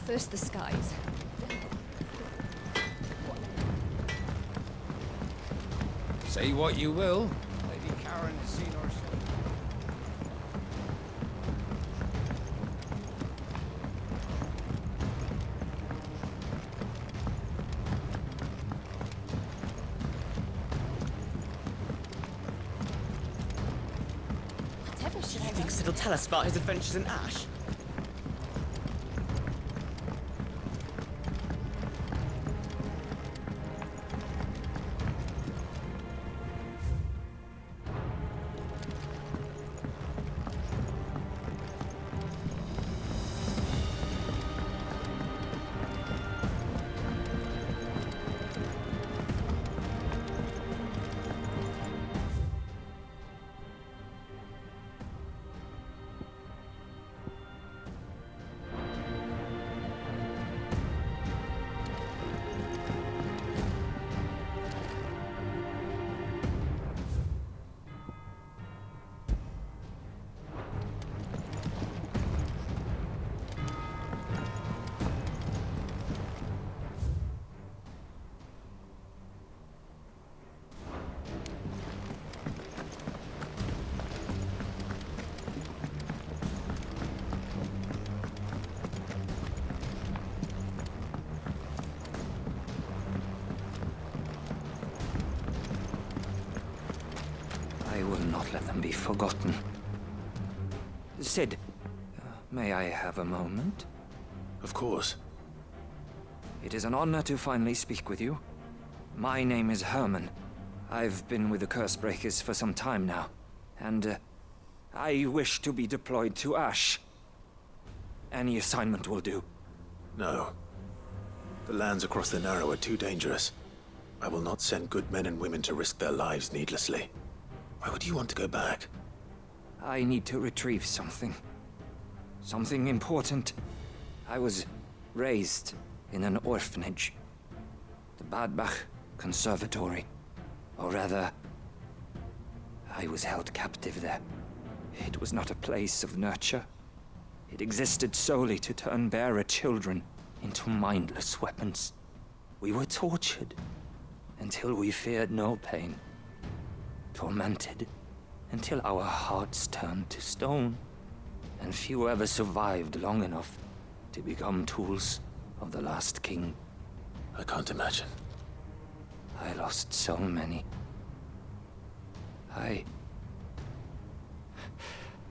First the skies. Say what you will, Lady Karen has seen her. Whatever should I do? Thinks it'll tell us about his adventures in Ash? I will not let them be forgotten. Sid, may I have a moment? Of course. It is an honor to finally speak with you. My name is Herman. I've been with the Cursebreakers for some time now, and I wish to be deployed to Ash. Any assignment will do. No. The lands across the Narrow are too dangerous. I will not send good men and women to risk their lives needlessly. Why would you want to go back? I need to retrieve something. Something important. I was raised in an orphanage. The Badbach Conservatory. Or rather, I was held captive there. It was not a place of nurture. It existed solely to turn bearer children into mindless weapons. We were tortured until we feared no pain. Tormented until our hearts turned to stone, and few ever survived long enough to become tools of the last king. I can't imagine. I lost so many. I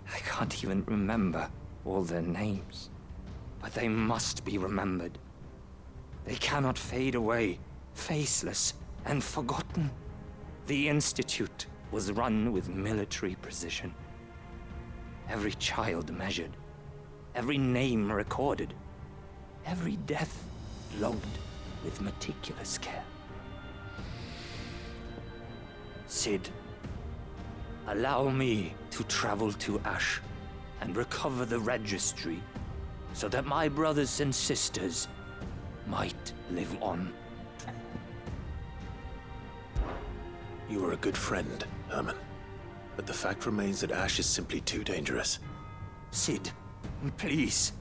can't even remember all their names, but they must be remembered. They cannot fade away, faceless and forgotten. The Institute was run with military precision. Every child measured, every name recorded, every death logged with meticulous care. Sid, allow me to travel to Ash and recover the registry so that my brothers and sisters might live on. You were a good friend, Herman. But the fact remains that Ash is simply too dangerous. Sid, please.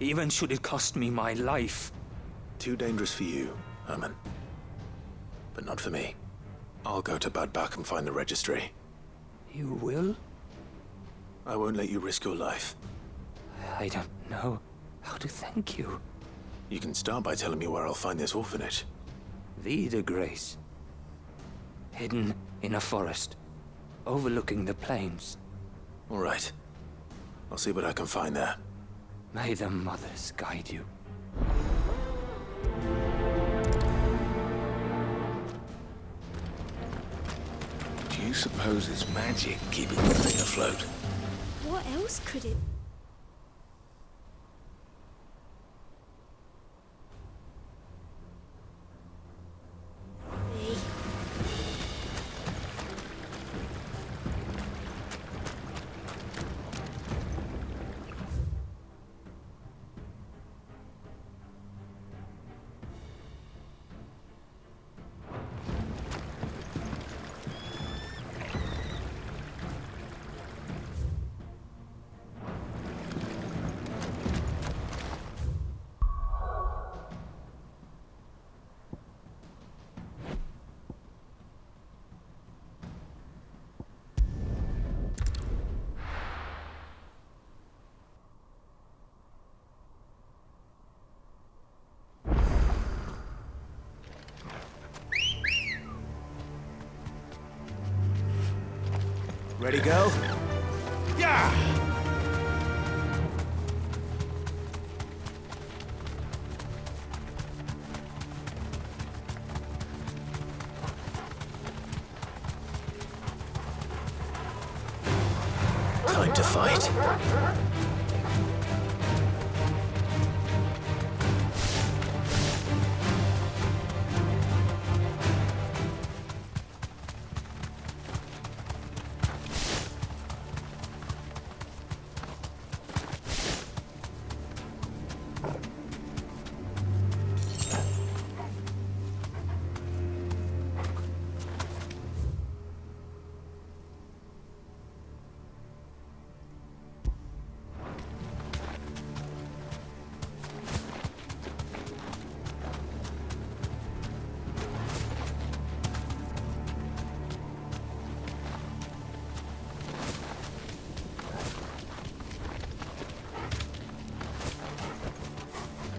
Even should it cost me my life. Too dangerous for you, Herman. But not for me. I'll go to Badbach and find the registry. You will? I won't let you risk your life. I don't know how to thank you. You can start by telling me where I'll find this orphanage. Vida Grace. Hidden in a forest, overlooking the plains. All right. I'll see what I can find there. May the mothers guide you. Do you suppose it's magic keeping the thing afloat? What else could it? Ready, go? Yeah! Time to fight.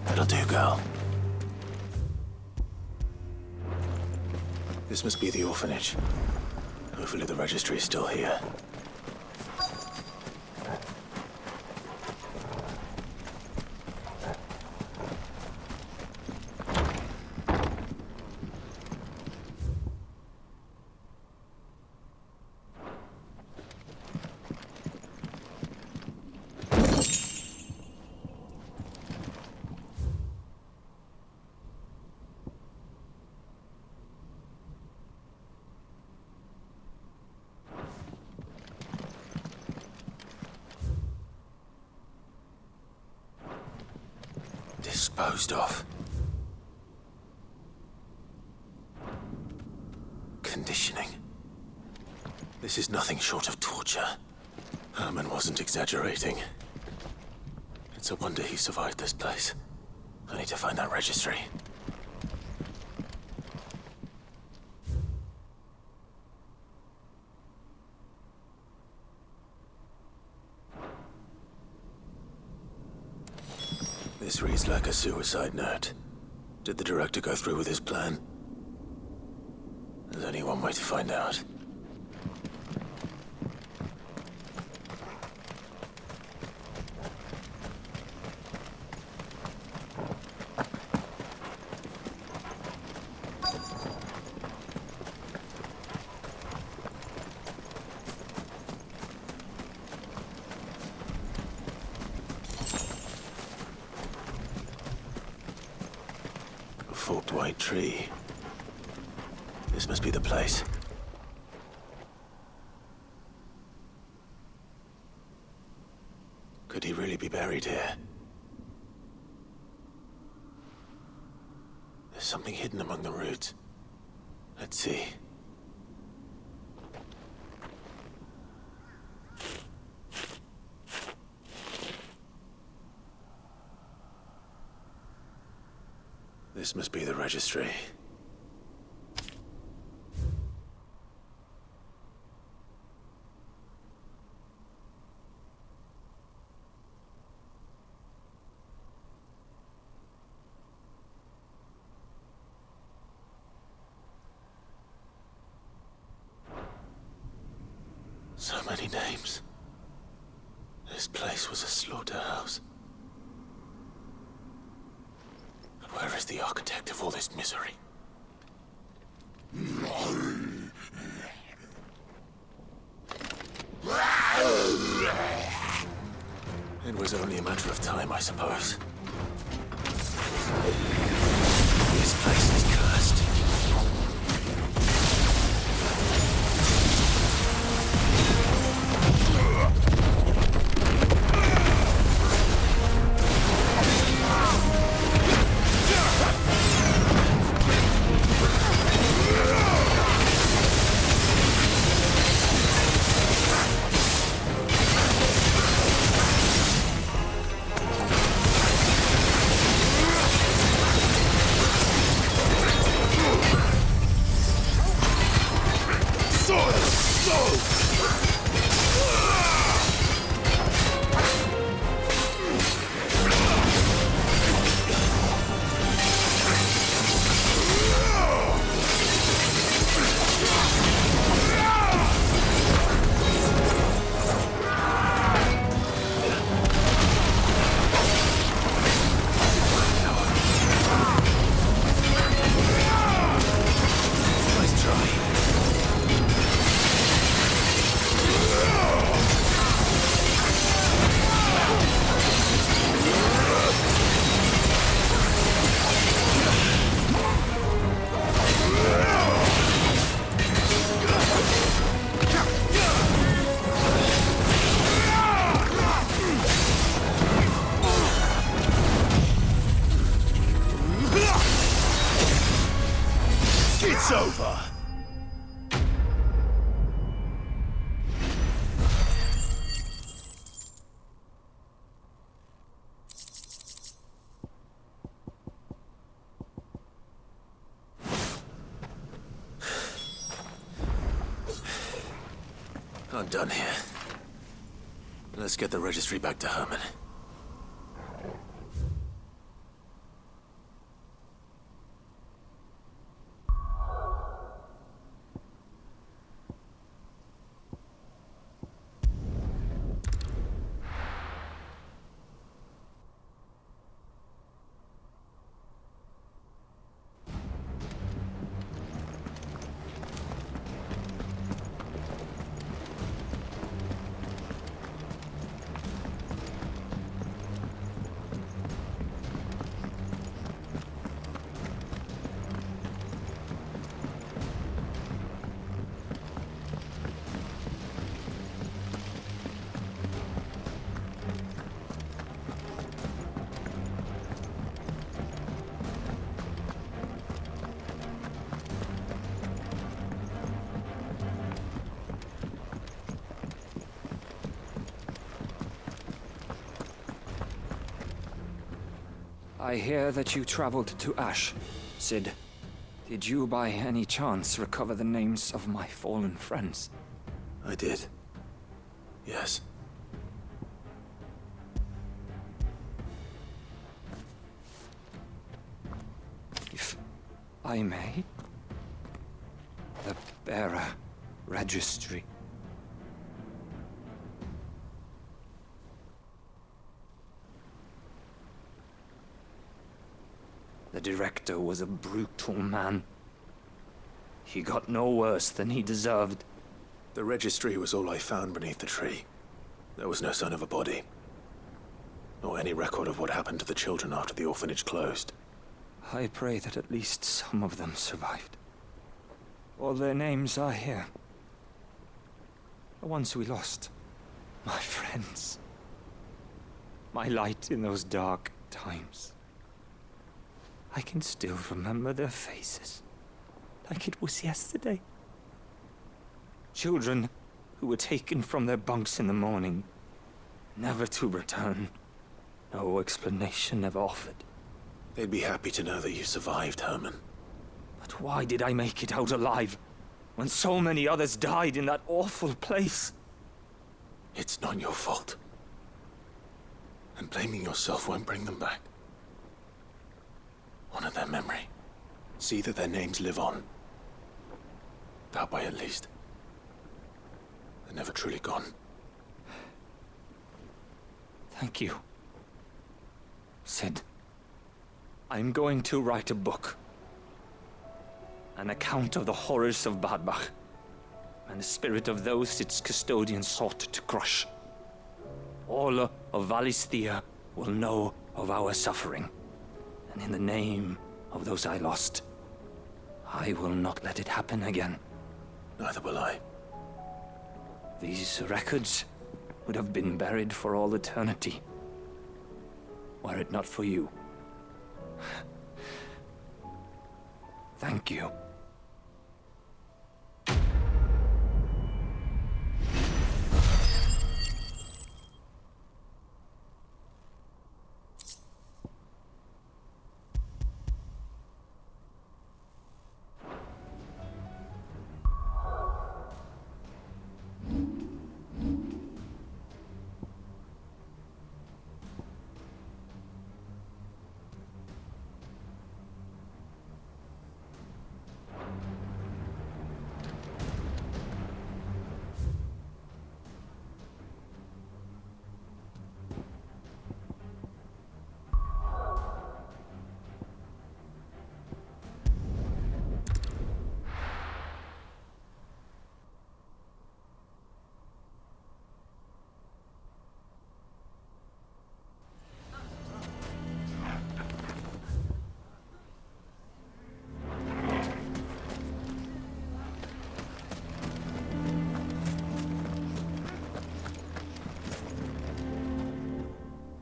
That'll do, girl. This must be the orphanage. Hopefully the registry is still here. Disposed of. Conditioning. This is nothing short of torture. Herman wasn't exaggerating. It's a wonder he survived this place. I need to find that registry. This reads like a suicide note. Did the director go through with his plan? There's only one way to find out. Forked white tree. This must be the place. Could he really be buried here? There's something hidden among the roots. Let's see. This must be the registry. So many names. This place was a slaughterhouse. Where is the architect of all this misery? It was only a matter of time, I suppose. This place is cursed. It's over! I'm done here. Let's get the registry back to Herman. I hear that you traveled to Ash, Sid. Did you by any chance recover the names of my fallen friends? I did. Yes. If I may? The bearer registry. The director was a brutal man. He got no worse than he deserved. The registry was all I found beneath the tree. There was no sign of a body. Nor any record of what happened to the children after the orphanage closed. I pray that at least some of them survived. All their names are here. The ones we lost. My friends. My light in those dark times. I can still remember their faces, like it was yesterday. Children who were taken from their bunks in the morning, never to return. No explanation ever offered. They'd be happy to know that you survived, Herman. But why did I make it out alive, when so many others died in that awful place? It's not your fault. And blaming yourself won't bring them back. Honor their memory. See that their names live on. That way, at least. They're never truly gone. Thank you, Sid. I'm going to write a book. An account of the horrors of Badbach, and the spirit of those its custodians sought to crush. All of Valisthea will know of our suffering. And in the name of those I lost, I will not let it happen again. Neither will I. These records would have been buried for all eternity, were it not for you. Thank you.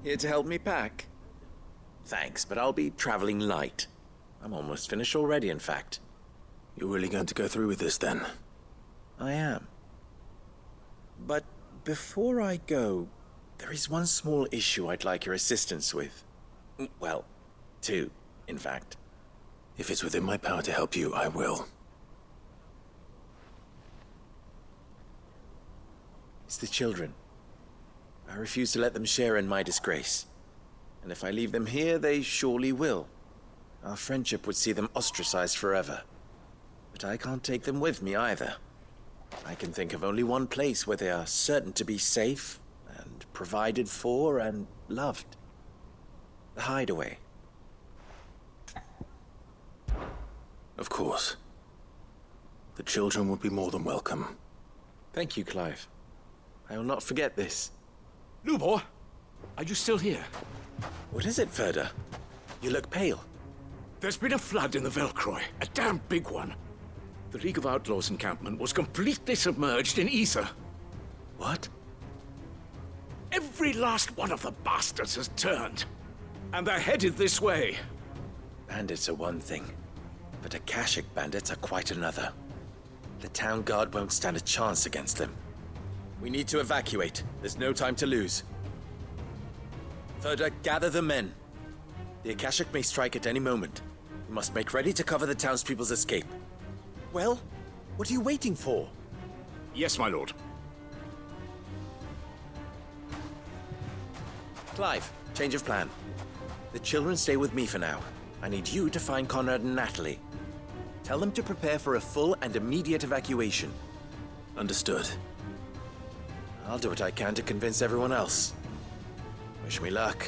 Here to help me pack? Thanks, but I'll be traveling light. I'm almost finished already, in fact. You're really going to go through with this then? I am. But before I go, there is one small issue I'd like your assistance with. Well, two, in fact. If it's within my power to help you, I will. It's the children. I refuse to let them share in my disgrace. And if I leave them here, they surely will. Our friendship would see them ostracized forever. But I can't take them with me either. I can think of only one place where they are certain to be safe, and provided for, and loved. The Hideaway. Of course. The children would be more than welcome. Thank you, Clive. I will not forget this. Lubor, are you still here? What is it, Ferda? You look pale. There's been a flood in the Velcroy, a damn big one. The League of Outlaws encampment was completely submerged in ether. What? Every last one of the bastards has turned, and they're headed this way. Bandits are one thing, but Akashic bandits are quite another. The town guard won't stand a chance against them. We need to evacuate. There's no time to lose. Ferda, gather the men. The Akashic may strike at any moment. We must make ready to cover the townspeople's escape. Well, what are you waiting for? Yes, my lord. Clive, change of plan. The children stay with me for now. I need you to find Conrad and Natalie. Tell them to prepare for a full and immediate evacuation. Understood. I'll do what I can to convince everyone else. Wish me luck.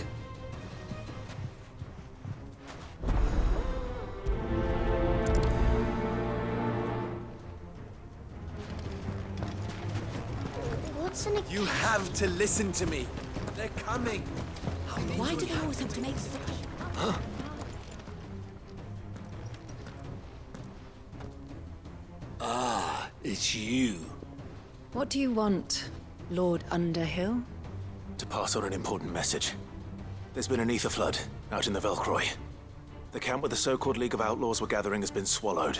What's an You have to listen to me. They're coming. Why do they always have to make such... It's you. What do you want, Lord Underhill? To pass on an important message. There's been an ether flood out in the Velcroy. The camp where the so-called League of Outlaws were gathering has been swallowed.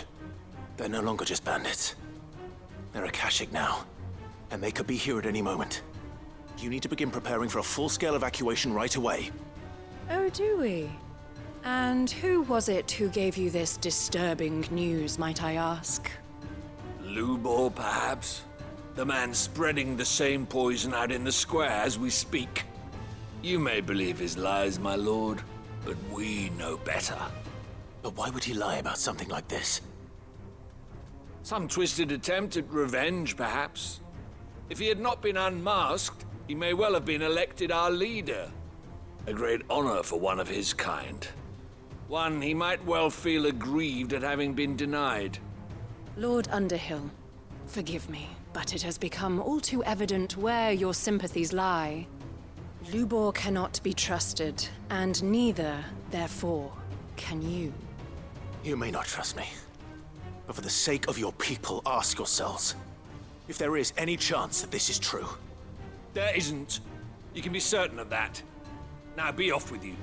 They're no longer just bandits. They're Akashic now, and they could be here at any moment. You need to begin preparing for a full-scale evacuation right away. Oh, do we? And who was it who gave you this disturbing news, might I ask? Lubor, perhaps? The man spreading the same poison out in the square as we speak. You may believe his lies, my lord, but we know better. But why would he lie about something like this? Some twisted attempt at revenge, perhaps. If he had not been unmasked, he may well have been elected our leader. A great honor for one of his kind. One he might well feel aggrieved at having been denied. Lord Underhill, forgive me, but it has become all too evident where your sympathies lie. Lubor cannot be trusted, and neither, therefore, can you. You may not trust me, but for the sake of your people, ask yourselves if there is any chance that this is true. There isn't. You can be certain of that. Now be off with you.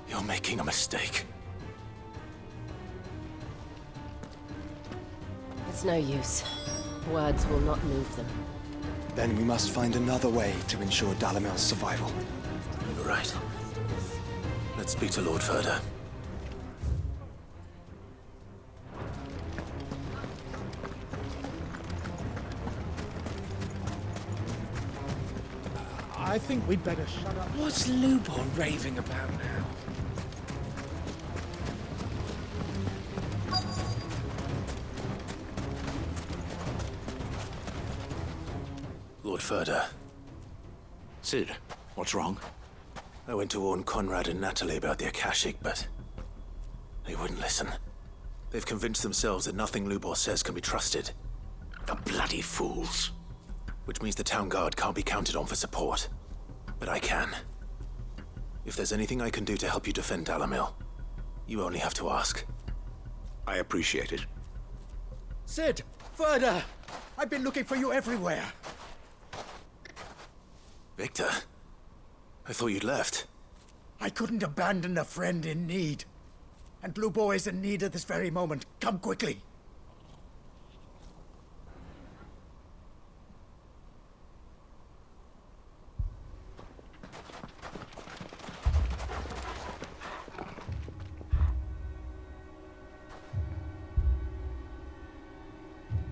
You're making a mistake. It's no use. Words will not move them. Then we must find another way to ensure Dalamel's survival. You're right. Let's speak to Lord Ferda. I think we'd better shut up. What's Lubor raving about now? Lord Ferda. Sid, what's wrong? I went to warn Conrad and Natalie about the Akashic, but they wouldn't listen. They've convinced themselves that nothing Lubor says can be trusted. The bloody fools. Which means the town guard can't be counted on for support. But I can. If there's anything I can do to help you defend Dalamil, you only have to ask. I appreciate it. Sid! Ferda! I've been looking for you everywhere. Victor? I thought you'd left. I couldn't abandon a friend in need. and Lubo is in need at this very moment. Come quickly.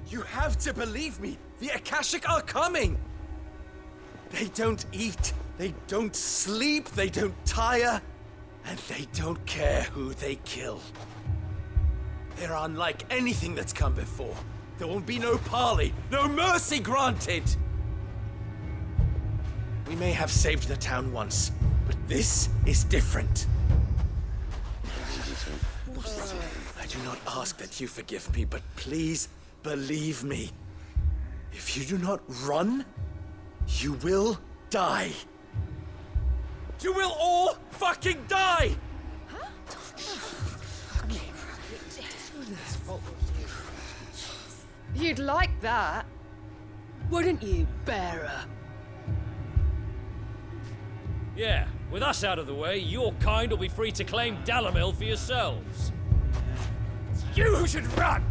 You have to believe me! The Akashic are coming! They don't eat, they don't sleep, they don't tire, and they don't care who they kill. They're unlike anything that's come before. There will be no parley, no mercy granted! We may have saved the town once, but this is different. I do not ask that you forgive me, but please believe me. If you do not run, you will die. You will all fucking die! You'd like that, wouldn't you, Bearer? Yeah, with us out of the way, your kind will be free to claim Dalamil for yourselves. You should run!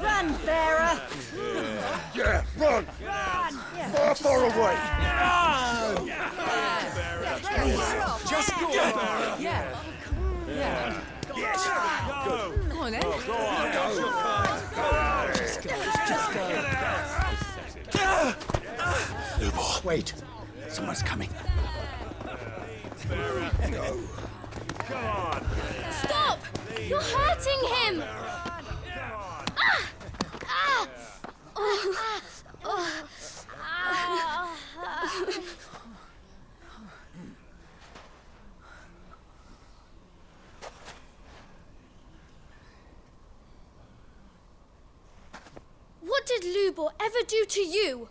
Run, Bearer! Yeah, run! Far, far away! Just go, Bearer! Yeah. Yeah. Yes! Go! Come on, then. Go on! Go! Just go. Lubo. Wait. Someone's coming. Go! Come on! Stop! You're hurting him! What did Lubor ever do to you?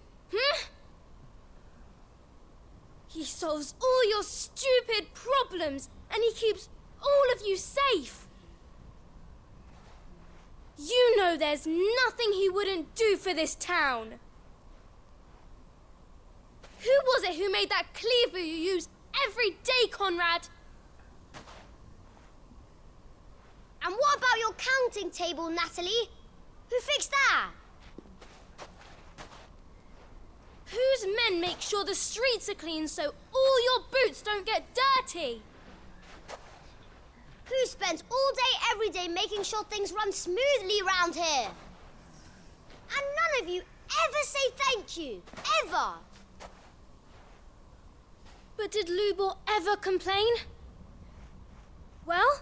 He solves all your stupid problems and he keeps all of you safe. You know there's nothing he wouldn't do for this town. Who was it who made that cleaver you use every day, Conrad? And what about your counting table, Natalie? Who fixed that? Whose men make sure the streets are clean so all your boots don't get dirty? Who spends all day, every day making sure things run smoothly round here? And none of you ever say thank you, ever. But did Lubor ever complain? Well,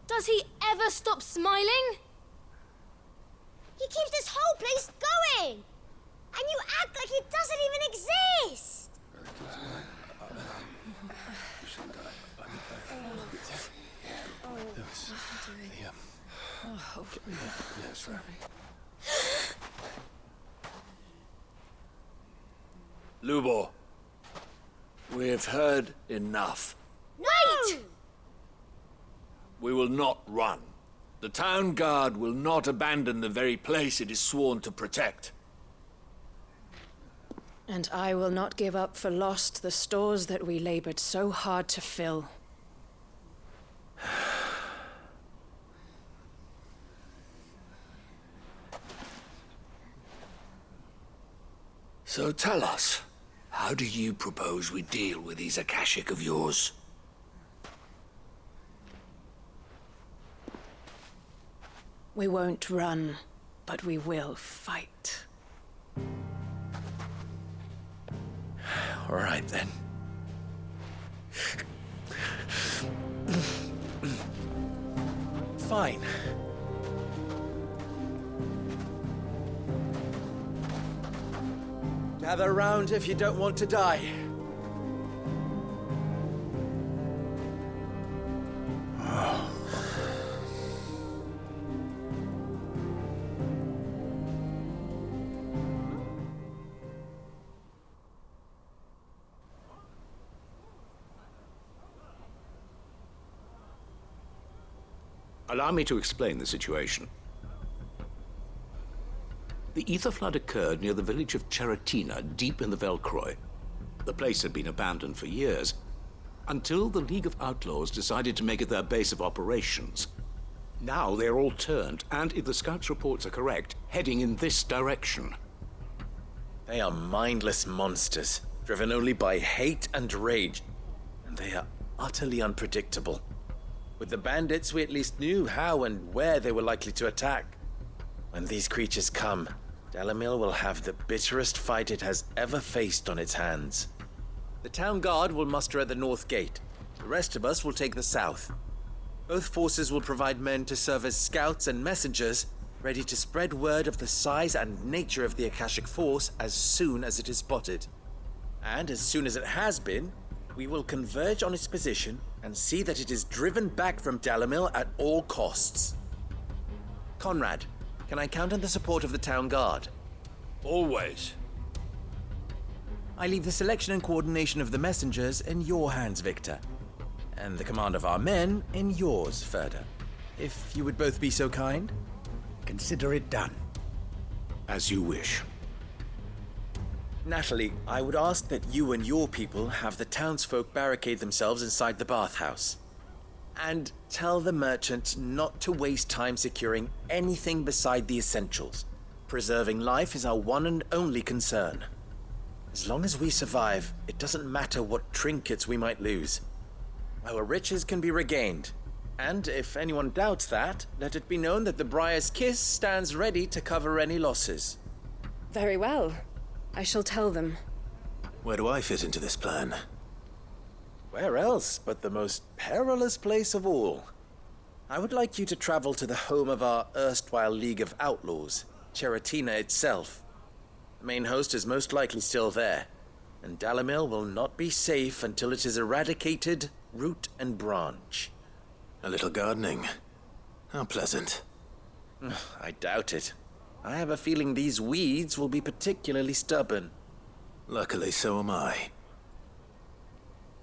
does he ever stop smiling? He keeps this whole place going. And you act like it doesn't even exist. Lubor, we've heard enough. Wait! We will not run. The town guard will not abandon the very place it is sworn to protect. And I will not give up for lost the stores that we labored so hard to fill. So tell us, how do you propose we deal with these Akashic of yours? We won't run, but we will fight. All right, then. Fine. Gather round if you don't want to die. Allow me to explain the situation. The ether flood occurred near the village of Cheratina, deep in the Velcroy. The place had been abandoned for years, until the League of Outlaws decided to make it their base of operations. Now they're all turned, and if the scouts' reports are correct, heading in this direction. They are mindless monsters, driven only by hate and rage, and they are utterly unpredictable. With the bandits, we at least knew how and where they were likely to attack. When these creatures come, Dalimil will have the bitterest fight it has ever faced on its hands. The town guard will muster at the north gate. The rest of us will take the south. Both forces will provide men to serve as scouts and messengers, ready to spread word of the size and nature of the Akashic force as soon as it is spotted. And as soon as it has been, we will converge on its position and see that it is driven back from Dalimil at all costs. Conrad, can I count on the support of the town guard? Always. I leave the selection and coordination of the messengers in your hands, Victor. And the command of our men in yours, Ferda. If you would both be so kind. Consider it done. As you wish. Natalie, I would ask that you and your people have the townsfolk barricade themselves inside the bathhouse. And tell the merchant not to waste time securing anything beside the essentials. Preserving life is our one and only concern. As long as we survive, it doesn't matter what trinkets we might lose. Our riches can be regained. And if anyone doubts that, let it be known that the Briar's kiss stands ready to cover any losses. Very well. I shall tell them. Where do I fit into this plan? Where else but the most perilous place of all? I would like you to travel to the home of our erstwhile League of Outlaws, Cheratina itself. The main host is most likely still there, and Dalimil will not be safe until it is eradicated, root and branch. A little gardening. How pleasant. I doubt it. I have a feeling these weeds will be particularly stubborn. Luckily, so am I.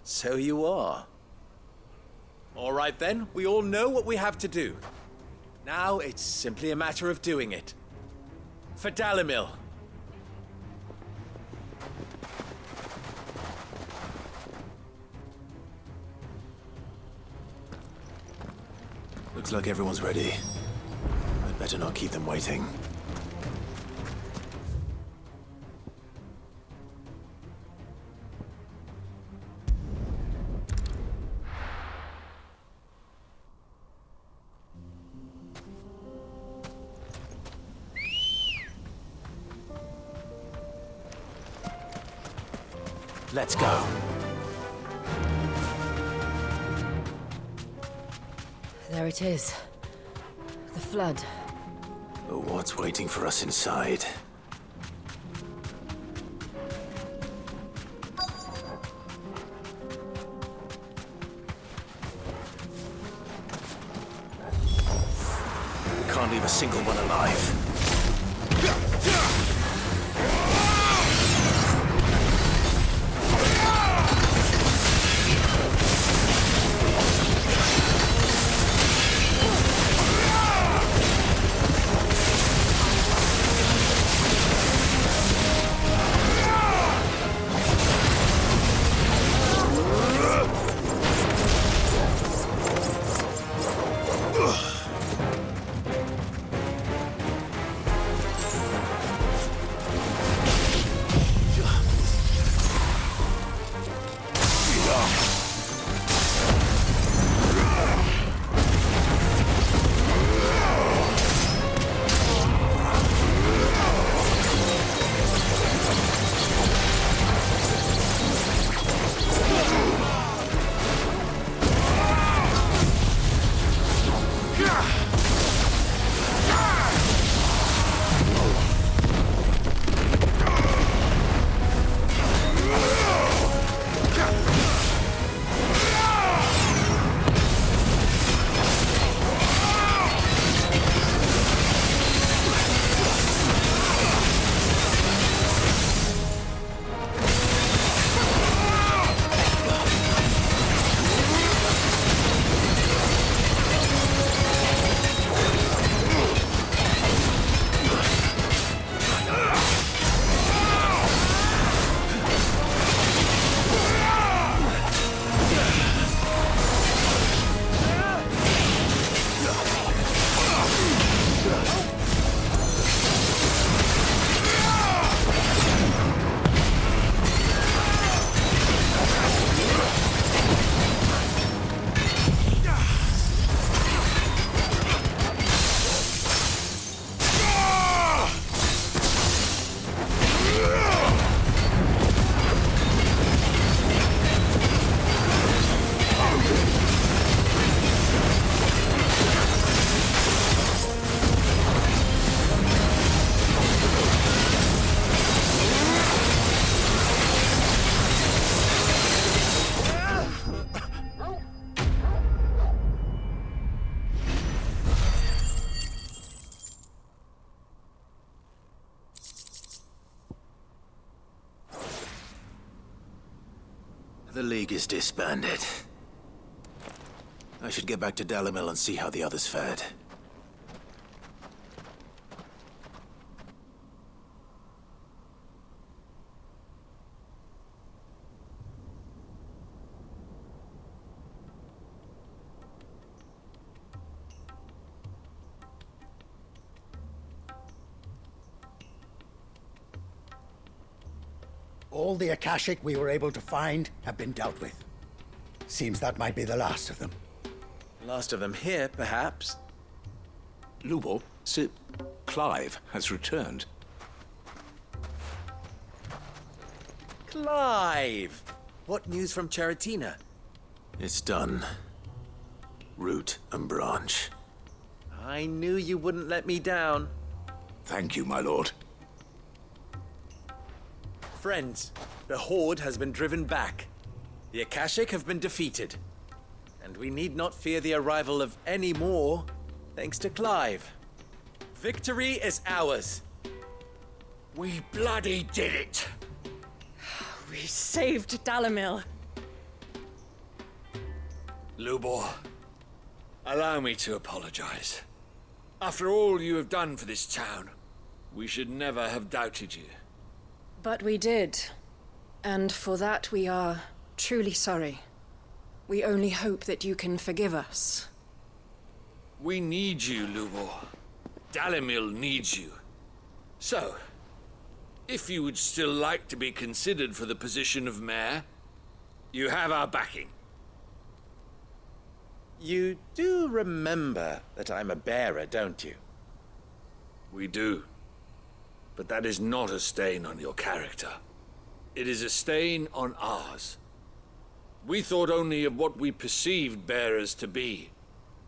So you are. All right then, we all know what we have to do. Now it's simply a matter of doing it. For Dalimil. Looks like everyone's ready. I'd better not keep them waiting. Let's go. There it is. The flood. But what's waiting for us inside? We can't leave a single one alive. League is disbanded. I should get back to Dalimil and see how the others fared. All the Akashic we were able to find have been dealt with. Seems that might be the last of them. Last of them here, perhaps. Lubor, Sir Clive has returned. Clive! What news from Charatina? It's done. Root and branch. I knew you wouldn't let me down. Thank you, my lord. Friends, the Horde has been driven back. The Akashic have been defeated. And we need not fear the arrival of any more, thanks to Clive. Victory is ours. We bloody did it! We saved Dalimil. Lubor, allow me to apologize. After all you have done for this town, we should never have doubted you. But we did. And for that we are truly sorry. We only hope that you can forgive us. We need you, Lubor. Dalimil needs you. So, if you would still like to be considered for the position of mayor, you have our backing. You do remember that I'm a bearer, don't you? We do. But that is not a stain on your character. It is a stain on ours. We thought only of what we perceived bearers to be,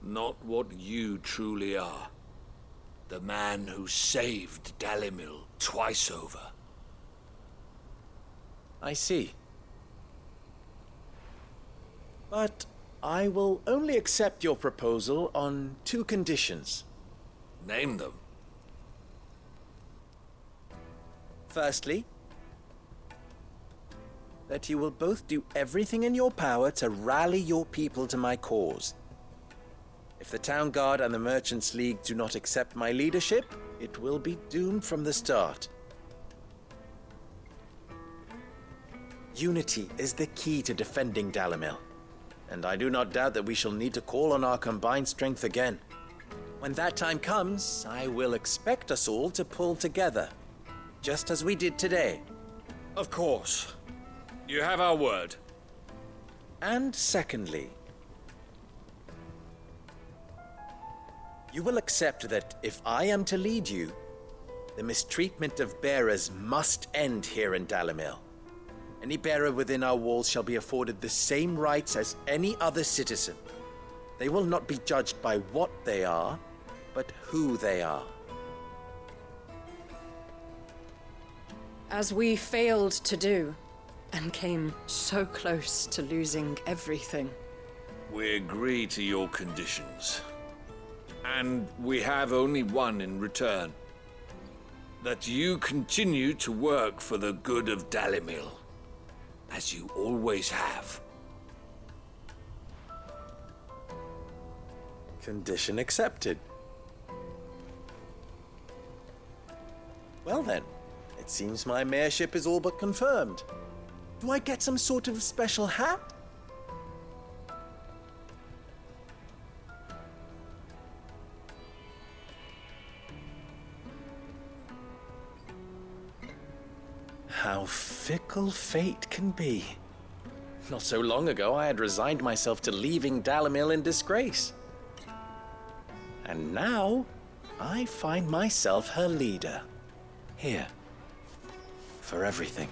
not what you truly are. The man who saved Dalimil twice over. I see. But I will only accept your proposal on 2 conditions. Name them. Firstly, that you will both do everything in your power to rally your people to my cause. If the Town Guard and the Merchants League do not accept my leadership, it will be doomed from the start. Unity is the key to defending Dalimil, and I do not doubt that we shall need to call on our combined strength again. When that time comes, I will expect us all to pull together, just as we did today. Of course. You have our word. And secondly, you will accept that if I am to lead you, the mistreatment of bearers must end here in Dalimil. Any bearer within our walls shall be afforded the same rights as any other citizen. They will not be judged by what they are, but who they are. As we failed to do, and came so close to losing everything. We agree to your conditions. And we have only one in return. That you continue to work for the good of Dalimil, as you always have. Condition accepted. Well then, it seems my mayorship is all but confirmed. Do I get some sort of special hat? How fickle fate can be. Not so long ago, I had resigned myself to leaving Dalimil in disgrace. And now, I find myself her leader. Here. For everything.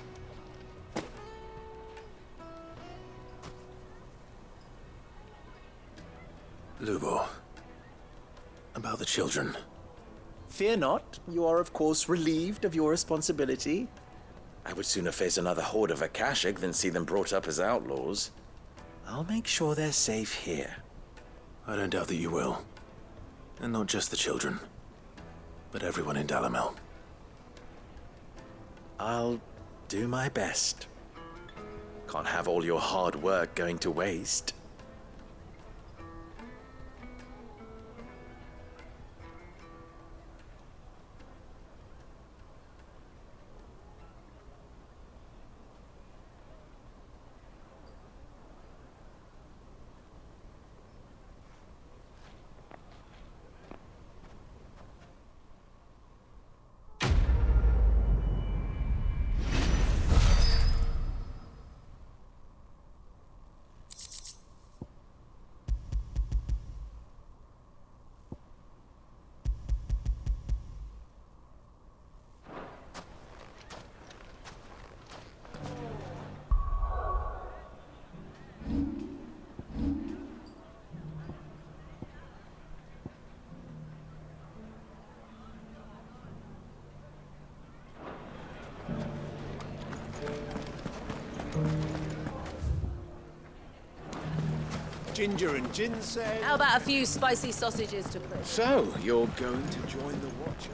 Lubor. About the children. Fear not. You are, of course, relieved of your responsibility. I would sooner face another horde of Akashic than see them brought up as outlaws. I'll make sure they're safe here. I don't doubt that you will. And not just the children, but everyone in Dalimil. I'll do my best. Can't have all your hard work going to waste. Ginger and ginseng. How about a few spicy sausages to put? So, you're going to join the Watcher?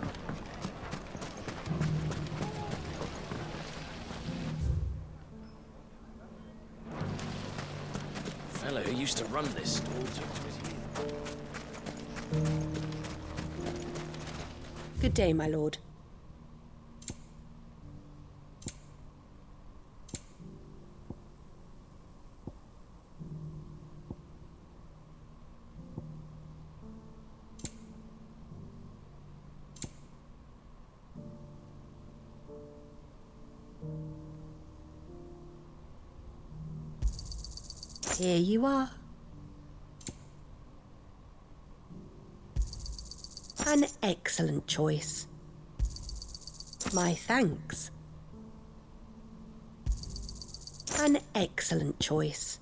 The fellow who used to run this stall Good day, my lord. Here you are. An excellent choice. My thanks. An excellent choice.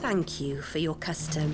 Thank you for your custom.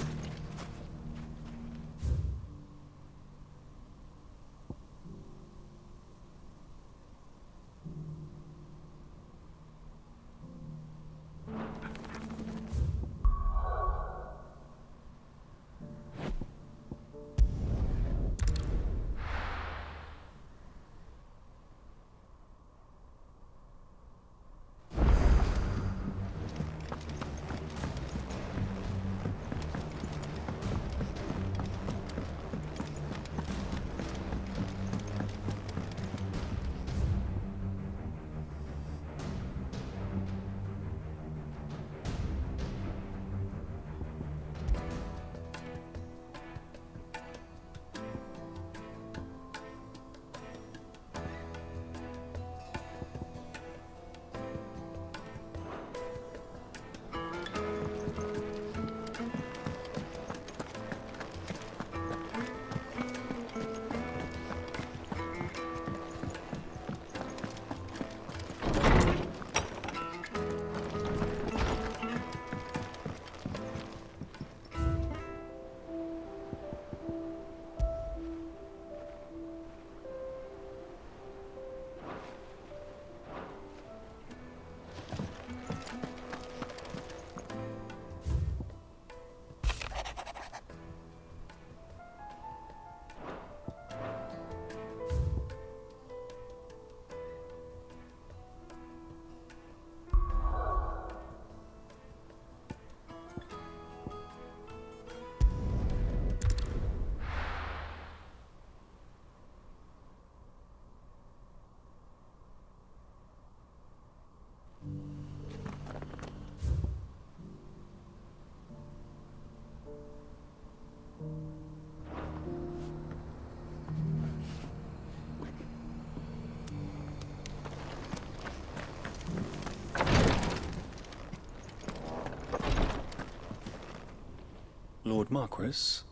Lord Marquis,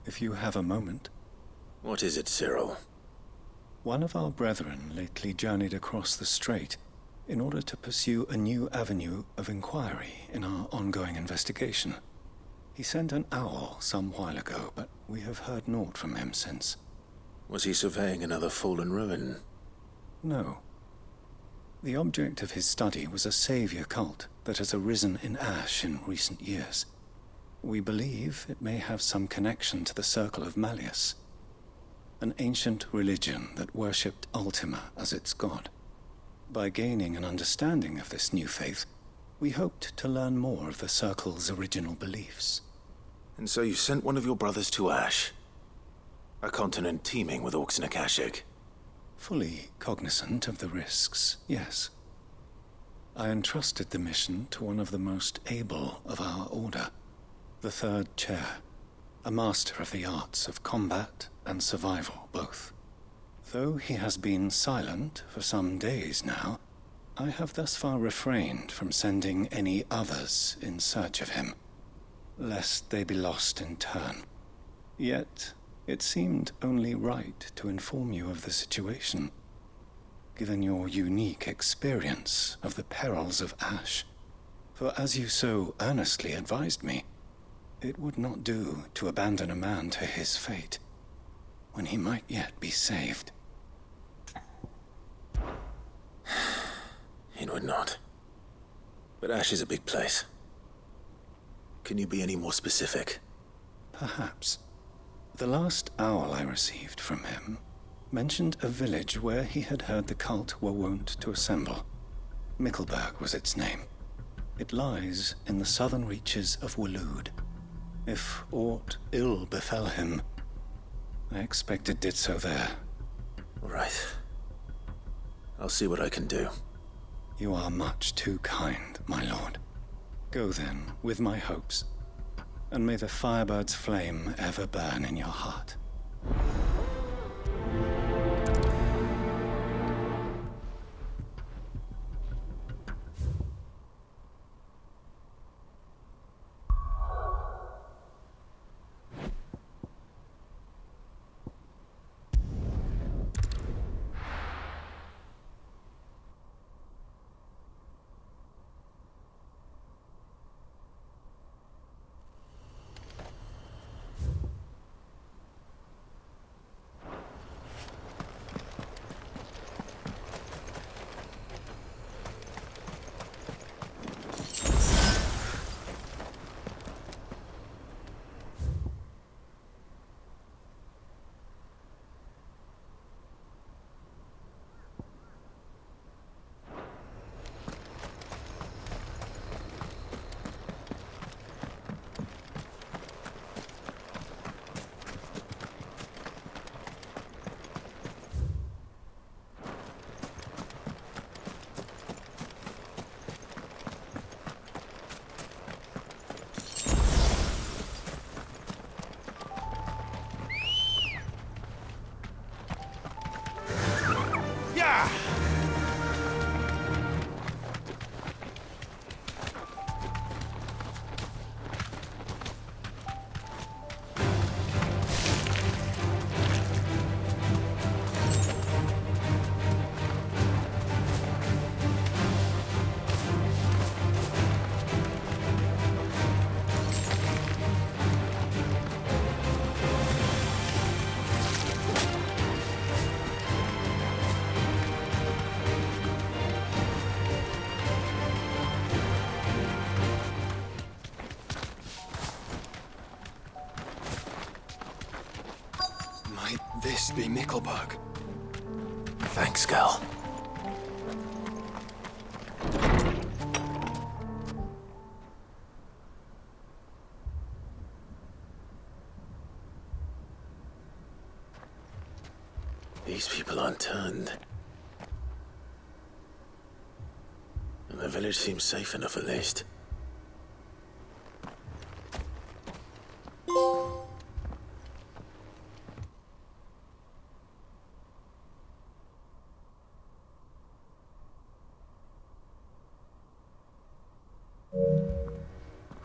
if you have a moment. What is it, Cyril? One of our brethren lately journeyed across the strait in order to pursue a new avenue of inquiry in our ongoing investigation. He sent an owl some while ago, but we have heard naught from him since. Was he surveying another fallen ruin? No. The object of his study was a savior cult that has arisen in Ash in recent years. We believe it may have some connection to the Circle of Malleus, an ancient religion that worshipped Ultima as its god. By gaining an understanding of this new faith, we hoped to learn more of the Circle's original beliefs. And so you sent one of your brothers to Ash? A continent teeming with orcs and Akashic? Fully cognizant of the risks, yes. I entrusted the mission to one of the most able of our order, the Third Chair, a master of the arts of combat and survival both. Though he has been silent for some days now, I have thus far refrained from sending any others in search of him, lest they be lost in turn. Yet, it seemed only right to inform you of the situation, given your unique experience of the perils of Ash. For as you so earnestly advised me, it would not do to abandon a man to his fate, when he might yet be saved. It would not. But Ash is a big place. Can you be any more specific? Perhaps. The last owl I received from him mentioned a village where he had heard the cult were wont to assemble. Mikkelburg was its name. It lies in the southern reaches of Waloed. If aught ill befell him, I expect it did so there. Right. I'll see what I can do. You are much too kind, my lord. Go then, with my hopes, and may the firebird's flame ever burn in your heart. This be Mikkelburg. Thanks, Gal. These people aren't turned. And the village seems safe enough at least.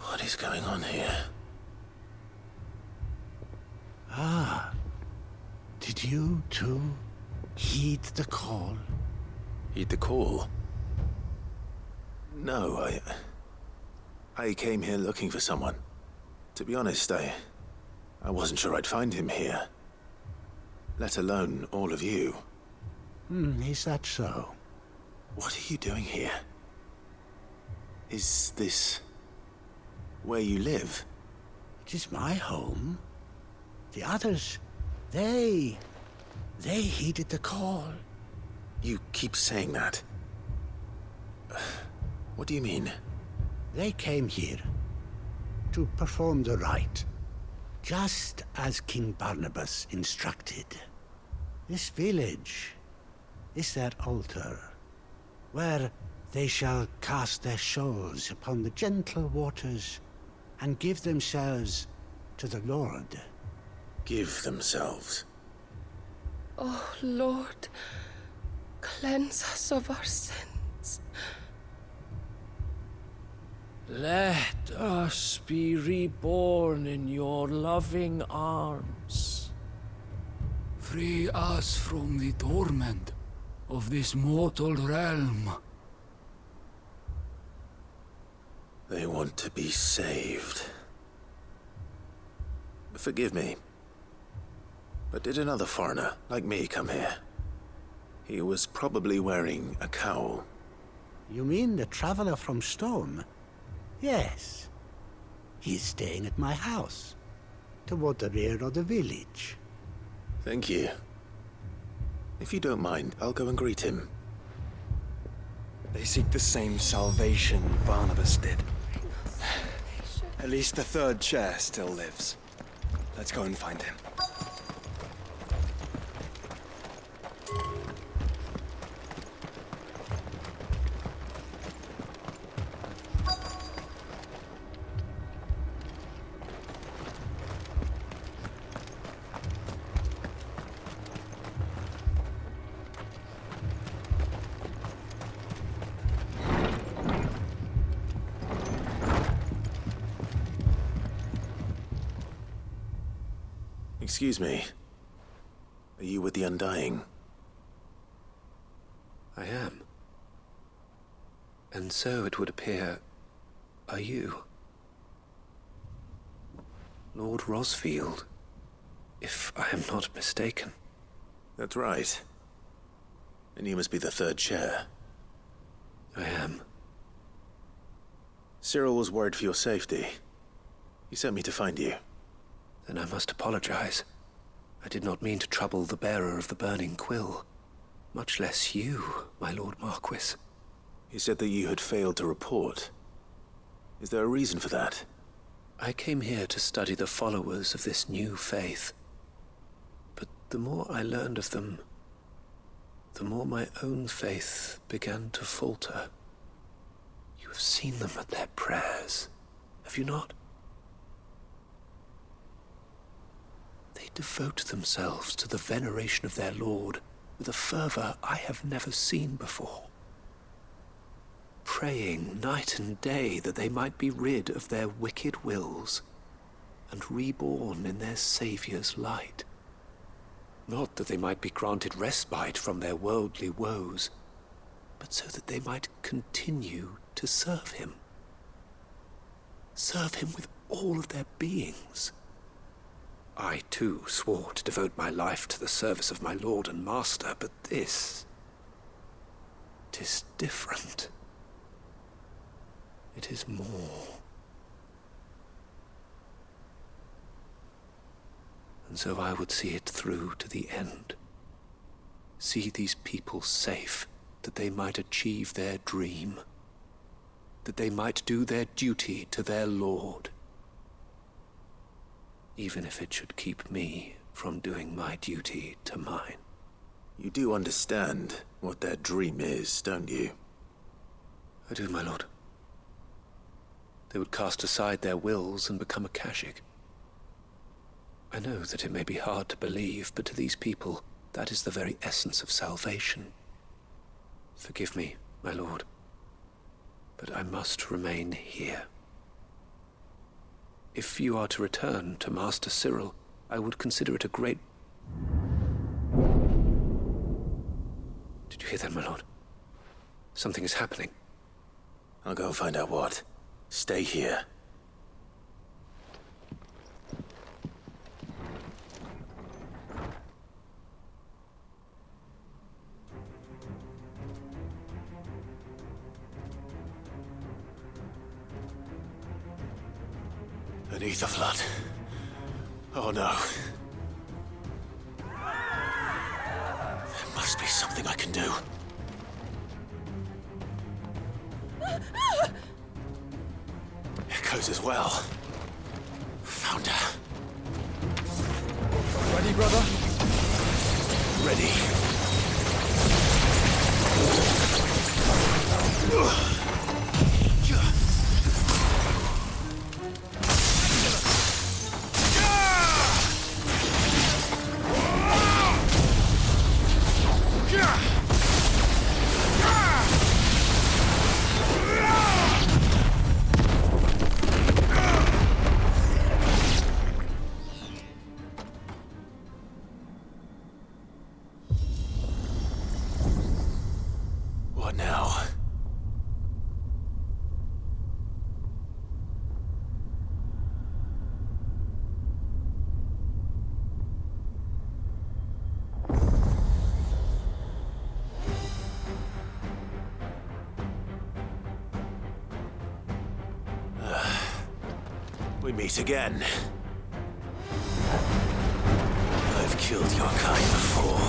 What is going on here? Ah. Did you, too, heed the call? Heed the call? No, I came here looking for someone. To be honest, I wasn't sure I'd find him here. Let alone all of you. Is that so? What are you doing here? Is this where you live? It is my home. The others, they heeded the call. You keep saying that. What do you mean? They came here to perform the rite, just as King Barnabas instructed. This village is their altar, where they shall cast their souls upon the gentle waters and give themselves to the Lord. Give themselves? Oh, Lord, cleanse us of our sins. Let us be reborn in your loving arms. Free us from the torment of this mortal realm. They want to be saved. Forgive me, but did another foreigner like me come here? He was probably wearing a cowl. You mean the traveler from Storm? Yes. He's staying at my house, toward the rear of the village. Thank you. If you don't mind, I'll go and greet him. They seek the same salvation Barnabas did. At least the third chair still lives. Let's go and find him. Excuse me. Are you with the Undying? I am. And so it would appear, are you? Lord Rosfield, if I am not mistaken. That's right. And you must be the third chair. I am. Cyril was worried for your safety. He sent me to find you. Then I must apologize. I did not mean to trouble the bearer of the burning quill. Much less you, my Lord Marquis. He said that you had failed to report. Is there a reason for that? I came here to study the followers of this new faith. But the more I learned of them, the more my own faith began to falter. You have seen them at their prayers, have you not? They devote themselves to the veneration of their Lord with a fervor I have never seen before. Praying night and day that they might be rid of their wicked wills and reborn in their Saviour's light. Not that they might be granted respite from their worldly woes, but so that they might continue to serve him. Serve him with all of their beings. I, too, swore to devote my life to the service of my Lord and Master, but this... 'tis different. It is more. And so I would see it through to the end. See these people safe, that they might achieve their dream. That they might do their duty to their Lord. Even if it should keep me from doing my duty to mine. You do understand what their dream is, don't you? I do, my lord. They would cast aside their wills and become Akashic. I know that it may be hard to believe, but to these people, that is the very essence of salvation. Forgive me, my lord, but I must remain here. If you are to return to Master Cyril, I would consider it a great... Did you hear that, my lord? Something is happening. I'll go and find out what. Stay here. Beneath the flood. Oh no. There must be something I can do. echoes as well. Found her. Ready, brother? Ready. What now? We meet again. I've killed your kind before.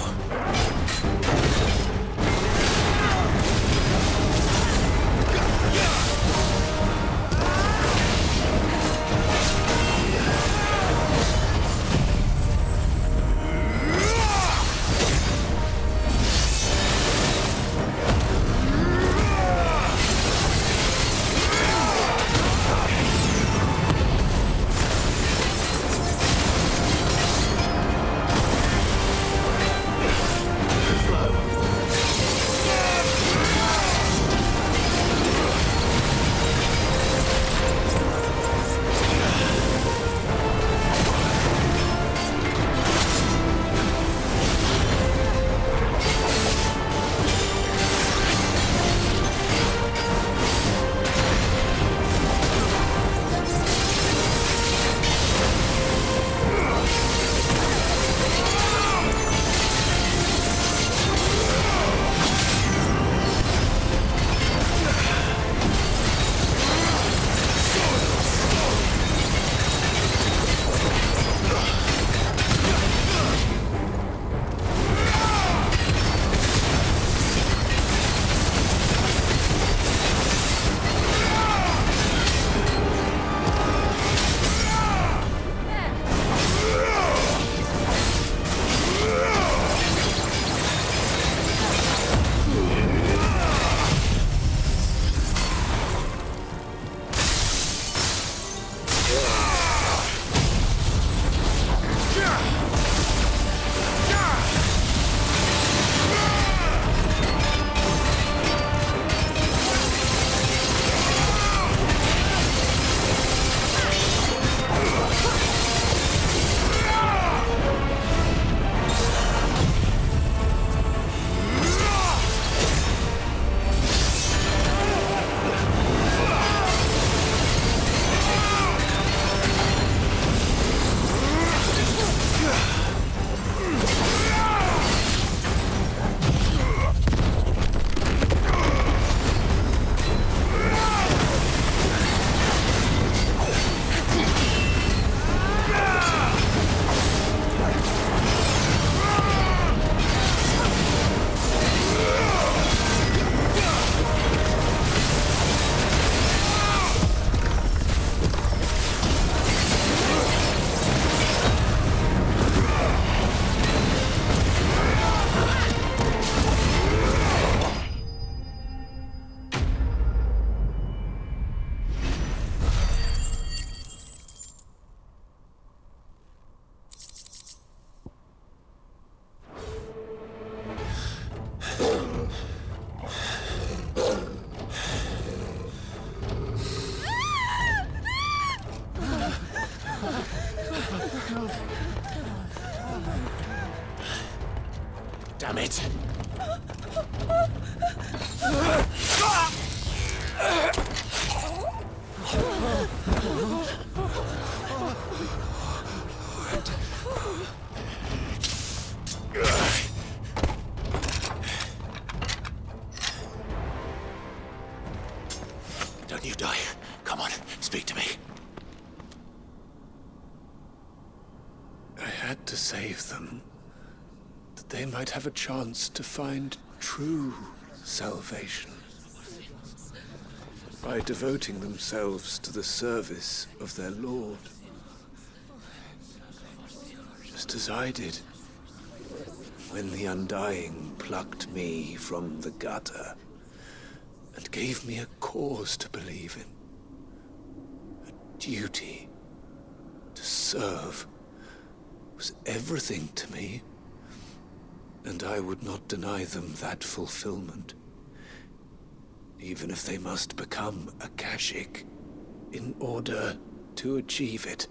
Damn it! Don't you die. Come on, speak to me. I had to save them, that they might have a chance to find true salvation. by devoting themselves to the service of their lord. Just as I did when the Undying plucked me from the gutter and gave me a cause to believe in. A duty to serve was everything to me, and I would not deny them that fulfillment, even if they must become a Kashik in order to achieve it.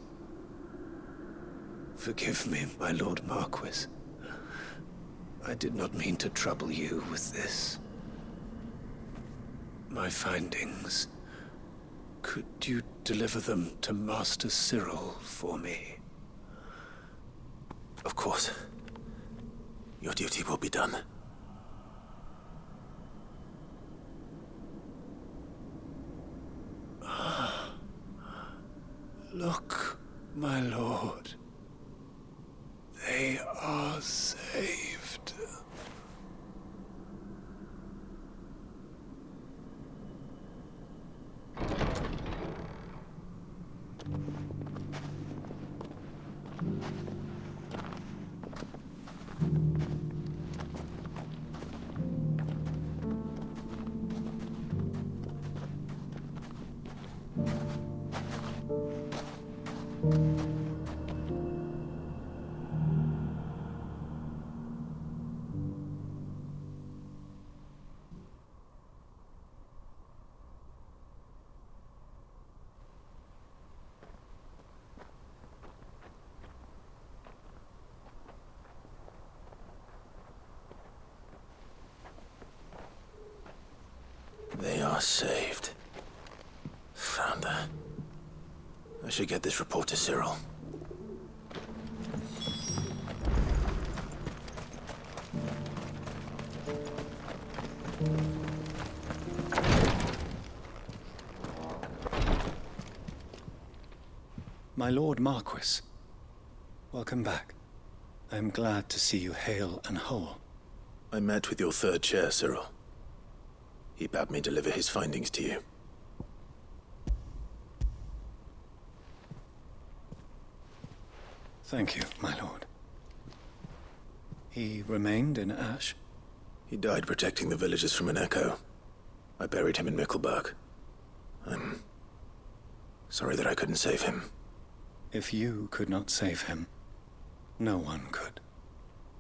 Forgive me, my Lord Marquis. I did not mean to trouble you with this. My findings. Could you deliver them to Master Cyril for me? Of course. Your duty will be done. Look, my lord. They are saved. They are saved. Founder. I should get this report to Cyril. My Lord Marquis, welcome back. I am glad to see you hale and whole. I met with your third chair, Cyril. He bade me deliver his findings to you. Thank you, my lord. He remained in Ash? He died protecting the villagers from an echo. I buried him in Mikkelburg. I'm sorry that I couldn't save him. If you could not save him, no one could.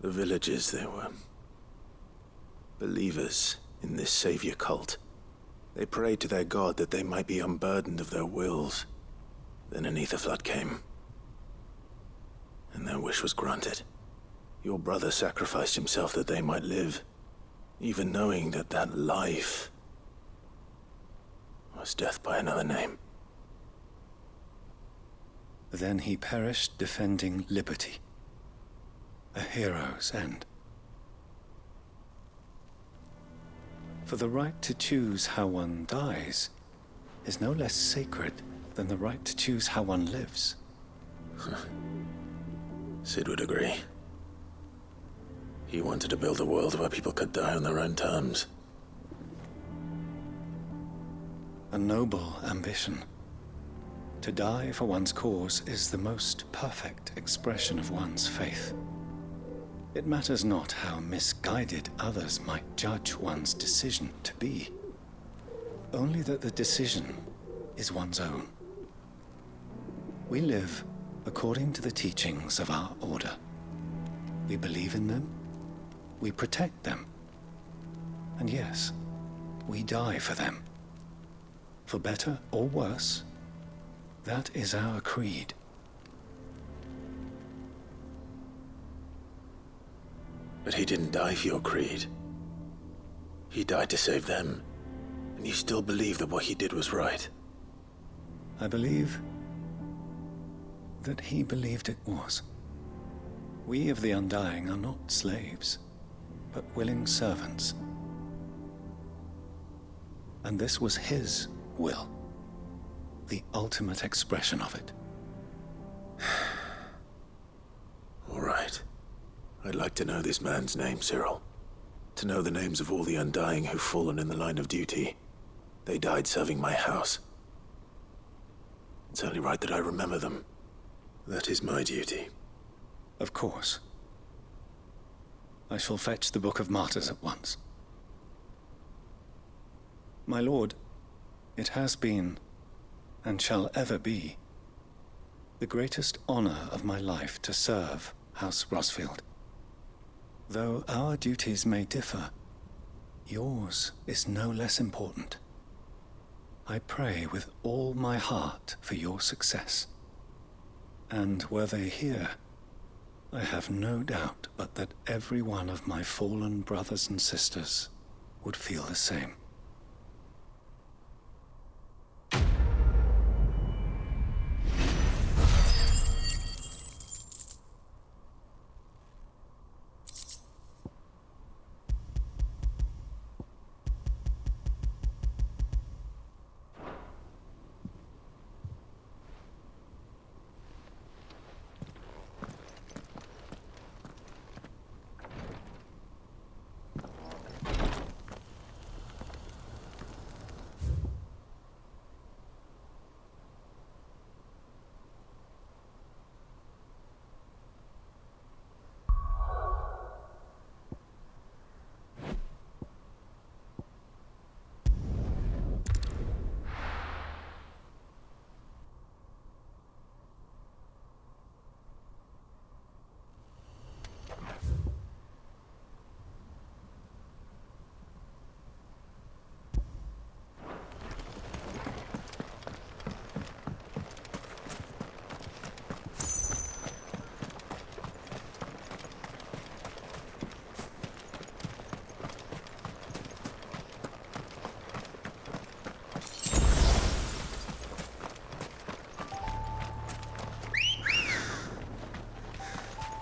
The villagers, they were believers in this savior cult. They prayed to their god that they might be unburdened of their wills. Then an ether flood came, and their wish was granted. Your brother sacrificed himself that they might live, even knowing that that life was death by another name. Then he perished defending liberty. A hero's end. For the right to choose how one dies is no less sacred than the right to choose how one lives. Sid would agree. He wanted to build a world where people could die on their own terms. A noble ambition. To die for one's cause is the most perfect expression of one's faith. It matters not how misguided others might judge one's decision to be. Only that the decision is one's own. We live according to the teachings of our order. We believe in them, we protect them, and yes, we die for them. For better or worse, that is our creed. But he didn't die for your creed. He died to save them, and you still believe that what he did was right. I believe that he believed it was. We of the Undying are not slaves, but willing servants. And this was his will, the ultimate expression of it. All right. I'd like to know this man's name, Cyril. To know the names of all the Undying who've fallen in the line of duty. They died serving my house. It's only right that I remember them. That is my duty. Of course. I shall fetch the Book of Martyrs at once. My lord, it has been, and shall ever be, the greatest honor of my life to serve House Rosfield. Though our duties may differ, yours is no less important. I pray with all my heart for your success. And were they here, I have no doubt but that every one of my fallen brothers and sisters would feel the same.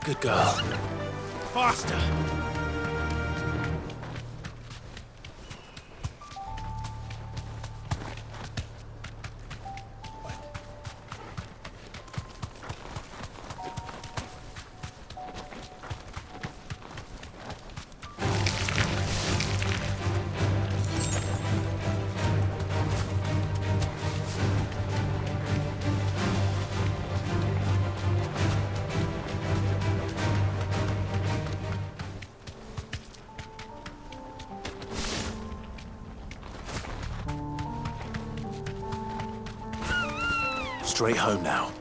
Good girl. Faster! Straight home now.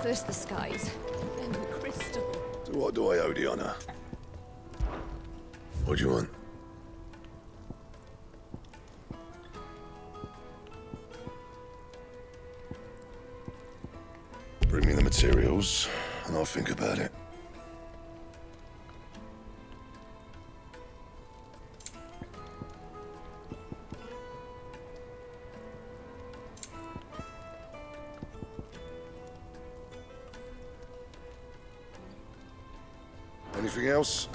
First the skies, then the crystal. To what do I owe the honor? What do you want? Bring me the materials, and I'll think about it. Anything else?